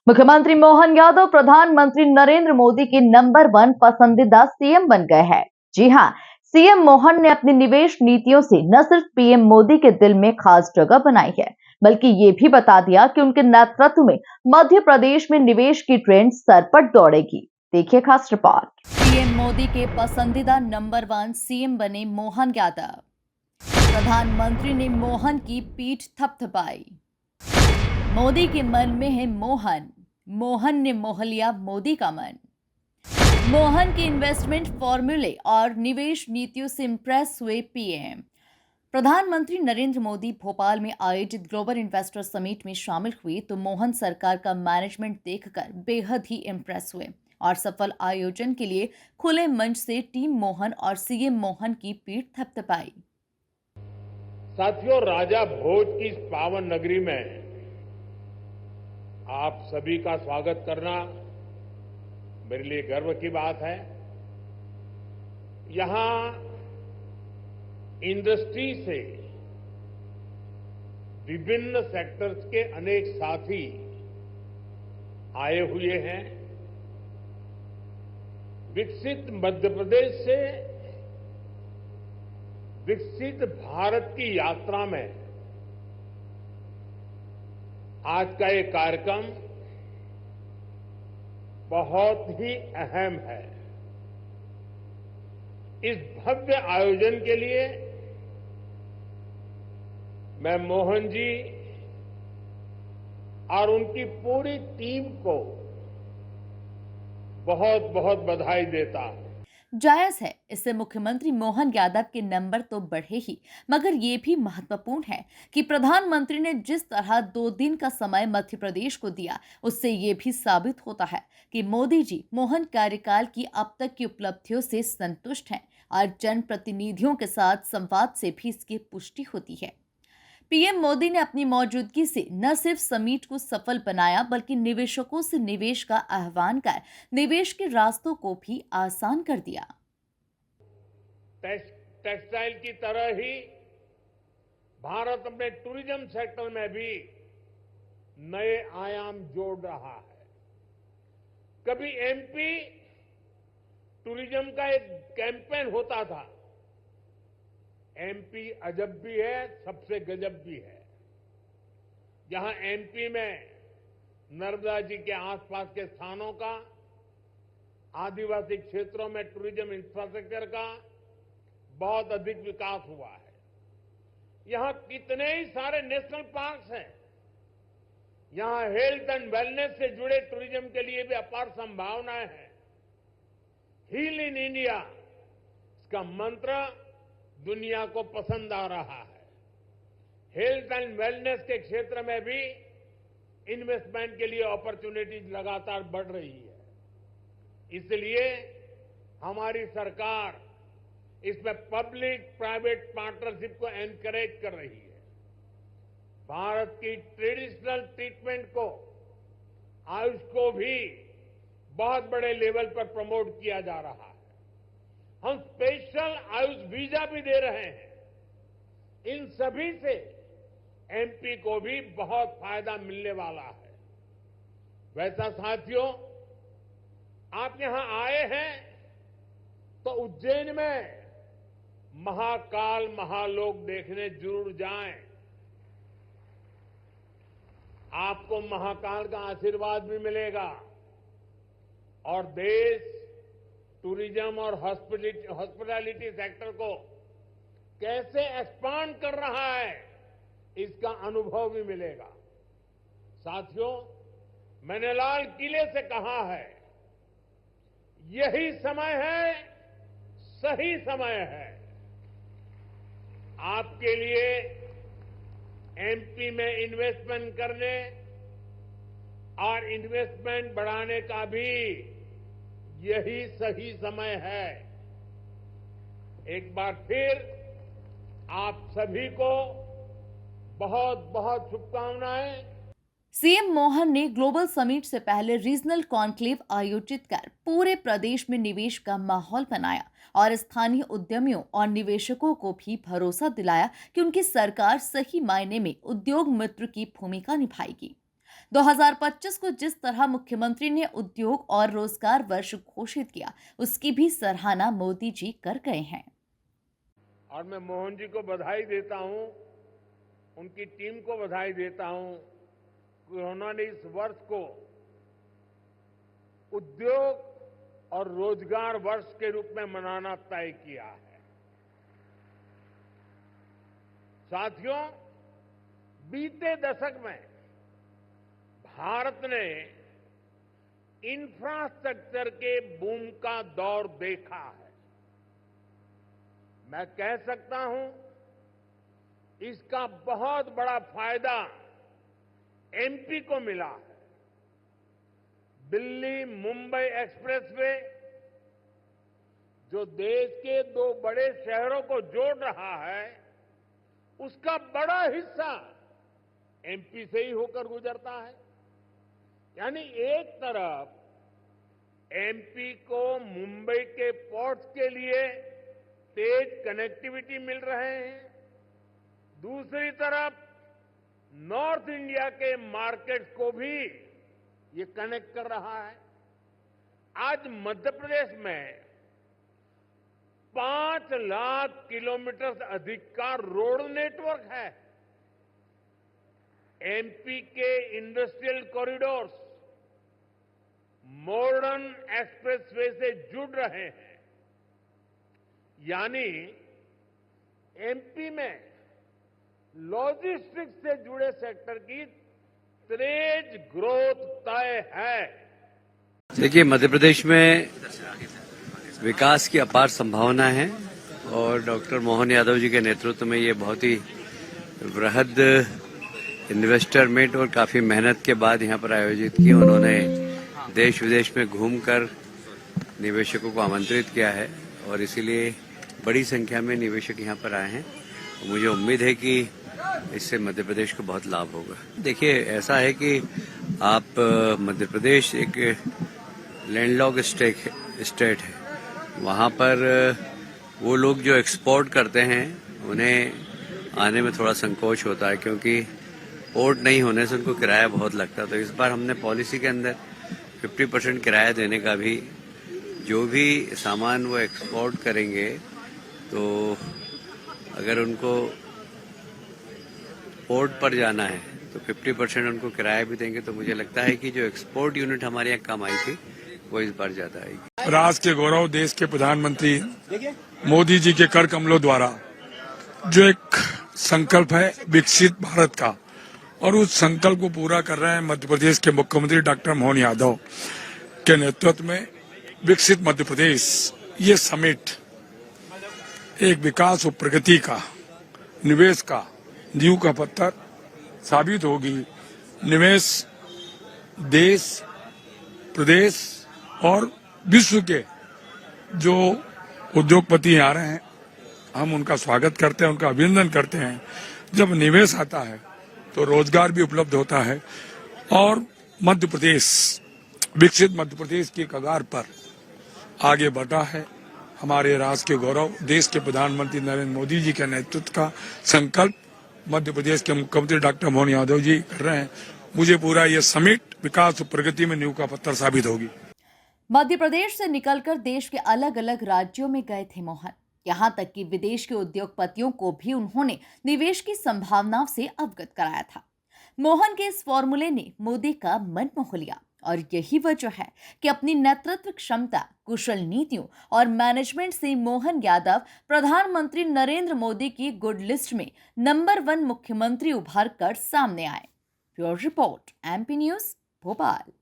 मुख्यमंत्री मोहन यादव प्रधानमंत्री नरेंद्र मोदी के नंबर 1 पसंदीदा सीएम बन गए हैं। जी हां, सीएम मोहन ने अपनी निवेश नीतियों से न सिर्फ पीएम मोदी के दिल में खास जगह बनाई है, बल्कि ये भी बता दिया कि उनके नेतृत्व में मध्य प्रदेश में निवेश की ट्रेंड सर पर दौड़ेगी। देखिए खास रिपोर्ट। पीएम मोदी के पसंदीदा नंबर 1 सीएम बने मोहन यादव। प्रधानमंत्री ने मोहन की पीठ थपथपाई। मोदी के मन में है मोहन, मोहन ने मोह लिया मोदी का मन। मोहन के इन्वेस्टमेंट फॉर्मूले और निवेश नीतियों से इंप्रेस हुए पीएम। प्रधानमंत्री नरेंद्र मोदी भोपाल में आयोजित ग्लोबल इन्वेस्टर समिट में शामिल हुए तो मोहन सरकार का मैनेजमेंट देखकर बेहद ही इंप्रेस हुए और सफल आयोजन के लिए खुले मंच से टीम मोहन और सीएम मोहन की पीठ थपथपाई। साथियों, राजा भोज की इस पावन नगरी में आप सभी का स्वागत करना मेरे लिए गर्व की बात है। यहां इंडस्ट्री से विभिन्न सेक्टर्स के अनेक साथी आए हुए हैं। विकसित मध्य प्रदेश से विकसित भारत की यात्रा में आज का ये कार्यक्रम बहुत ही अहम है। इस भव्य आयोजन के लिए मैं मोहन जी और उनकी पूरी टीम को बहुत बहुत बधाई देता हूं। जायज है, इससे मुख्यमंत्री मोहन यादव के नंबर तो बढ़े ही, मगर ये भी महत्वपूर्ण है कि प्रधानमंत्री ने जिस तरह 2 दिन का समय मध्य प्रदेश को दिया, उससे ये भी साबित होता है कि मोदी जी मोहन कार्यकाल की अब तक की उपलब्धियों से संतुष्ट हैं और जनप्रतिनिधियों के साथ संवाद से भी इसकी पुष्टि होती है। पीएम मोदी ने अपनी मौजूदगी से न सिर्फ समिट को सफल बनाया, बल्कि निवेशकों से निवेश का आह्वान कर निवेश के रास्तों को भी आसान कर दिया। टेक्सटाइल की तरह ही भारत अपने टूरिज्म सेक्टर में भी नए आयाम जोड़ रहा है। कभी एमपी टूरिज्म का एक कैंपेन होता था, एमपी अजब भी है, सबसे गजब भी है। जहां एमपी में नर्मदा जी के आसपास के स्थानों का, आदिवासी क्षेत्रों में टूरिज्म इंफ्रास्ट्रक्चर का बहुत अधिक विकास हुआ है। यहां कितने ही सारे नेशनल पार्क्स हैं। यहां हेल्थ एंड वेलनेस से जुड़े टूरिज्म के लिए भी अपार संभावनाएं हैं। हील इन इंडिया, इसका मंत्र दुनिया को पसंद आ रहा है। हेल्थ एंड वेलनेस के क्षेत्र में भी इन्वेस्टमेंट के लिए अपॉर्चुनिटीज लगातार बढ़ रही है। इसलिए हमारी सरकार इसमें पब्लिक प्राइवेट पार्टनरशिप को एनकरेज कर रही है। भारत की ट्रेडिशनल ट्रीटमेंट को, आयुष को भी बहुत बड़े लेवल पर प्रमोट किया जा रहा है। हम स्पेशल आयुष वीजा भी दे रहे हैं। इन सभी से एमपी को भी बहुत फायदा मिलने वाला है। वैसा साथियों, आप यहां आए हैं तो उज्जैन में महाकाल महालोक देखने जरूर जाएं। आपको महाकाल का आशीर्वाद भी मिलेगा और देश टूरिज्म और हॉस्पिटैलिटी सेक्टर को कैसे एक्सपांड कर रहा है, इसका अनुभव भी मिलेगा। साथियों, मैंने लाल किले से कहा है, यही समय है, सही समय है आपके लिए एमपी में इन्वेस्टमेंट करने और इन्वेस्टमेंट बढ़ाने का भी यही सही समय है। एक बार फिर आप सभी को बहुत बहुत शुभकामनाएं। सीएम मोहन ने ग्लोबल समिट से पहले रीजनल कॉन्क्लेव आयोजित कर पूरे प्रदेश में निवेश का माहौल बनाया और स्थानीय उद्यमियों और निवेशकों को भी भरोसा दिलाया कि उनकी सरकार सही मायने में उद्योग मित्र की भूमिका निभाएगी। 2025 को जिस तरह मुख्यमंत्री ने उद्योग और रोजगार वर्ष घोषित किया, उसकी भी सराहना मोदी जी कर गए हैं। और मैं मोहन जी को बधाई देता हूं, उनकी टीम को बधाई देता हूं कि उन्होंने इस वर्ष को उद्योग और रोजगार वर्ष के रूप में मनाना तय किया है। साथियों, बीते दशक में भारत ने इंफ्रास्ट्रक्चर के बूम का दौर देखा है। मैं कह सकता हूं, इसका बहुत बड़ा फायदा एमपी को मिला है। दिल्ली मुंबई एक्सप्रेसवे जो देश के दो बड़े शहरों को जोड़ रहा है, उसका बड़ा हिस्सा एमपी से ही होकर गुजरता है। यानी एक तरफ एमपी को मुंबई के पोर्ट्स के लिए तेज कनेक्टिविटी मिल रहे हैं, दूसरी तरफ नॉर्थ इंडिया के मार्केट को भी ये कनेक्ट कर रहा है। आज मध्य प्रदेश में 5 लाख किलोमीटर से अधिक का रोड नेटवर्क है। एमपी के इंडस्ट्रियल कॉरिडोर्स मॉडर्न एक्सप्रेसवे से जुड़ रहे हैं। यानी एमपी में लॉजिस्टिक्स से जुड़े सेक्टर की तेज ग्रोथ तय है। देखिए, मध्य प्रदेश में विकास की अपार संभावना है और डॉक्टर मोहन यादव जी के नेतृत्व में ये बहुत ही वृहद इन्वेस्टर मीट और काफी मेहनत के बाद यहाँ पर आयोजित की। उन्होंने देश विदेश में घूमकर निवेशकों को आमंत्रित किया है और इसीलिए बड़ी संख्या में निवेशक यहाँ पर आए हैं। मुझे उम्मीद है कि इससे मध्य प्रदेश को बहुत लाभ होगा। देखिए, ऐसा है कि आप मध्य प्रदेश एक लैंडलॉक स्टेट है। वहाँ पर वो लोग जो एक्सपोर्ट करते हैं उन्हें आने में थोड़ा संकोच होता है, क्योंकि पोर्ट नहीं होने से उनको किराया बहुत लगता है। तो इस बार हमने पॉलिसी के अंदर 50% किराया देने का भी, जो भी सामान वो एक्सपोर्ट करेंगे तो अगर उनको पोर्ट पर जाना है तो 50% उनको किराया भी देंगे। तो मुझे लगता है कि जो एक्सपोर्ट यूनिट हमारे यहाँ कम आई थी वो इस बार ज्यादा आएगी। राष्ट्र के गौरव देश के प्रधानमंत्री मोदी जी के कर कमलों द्वारा जो एक संकल्प है विकसित भारत का, और उस संकल्प को पूरा कर रहे हैं मध्य प्रदेश के मुख्यमंत्री डॉक्टर मोहन यादव के नेतृत्व में विकसित मध्य प्रदेश, ये समिट एक विकास और प्रगति का, निवेश का नींव का पत्थर साबित होगी। निवेश देश, प्रदेश और विश्व के जो उद्योगपति आ रहे हैं, हम उनका स्वागत करते हैं, उनका अभिनंदन करते हैं। जब निवेश आता है तो रोजगार भी उपलब्ध होता है और मध्य प्रदेश विकसित मध्य प्रदेश की कगार पर आगे बढ़ा है। हमारे राष्ट्र के गौरव देश के प्रधानमंत्री नरेंद्र मोदी जी के नेतृत्व का संकल्प मध्य प्रदेश के मुख्यमंत्री डॉक्टर मोहन यादव जी कर रहे हैं। मुझे पूरा ये समिट विकास और प्रगति में नींव का पत्थर साबित होगी। मध्य प्रदेश से निकलकर देश के अलग अलग राज्यों में गए थे मोहन। यहाँ तक कि विदेश के उद्योगपतियों को भी उन्होंने निवेश की संभावनाओं से अवगत कराया था। मोहन के इस फॉर्मूले ने मोदी का मन मोह लिया और यही वजह है कि अपनी नेतृत्व क्षमता, कुशल नीतियों और मैनेजमेंट से मोहन यादव प्रधानमंत्री नरेंद्र मोदी की गुड लिस्ट में नंबर 1 मुख्यमंत्री उभर कर सामने आए। Bureau report, MP news, Bhopal.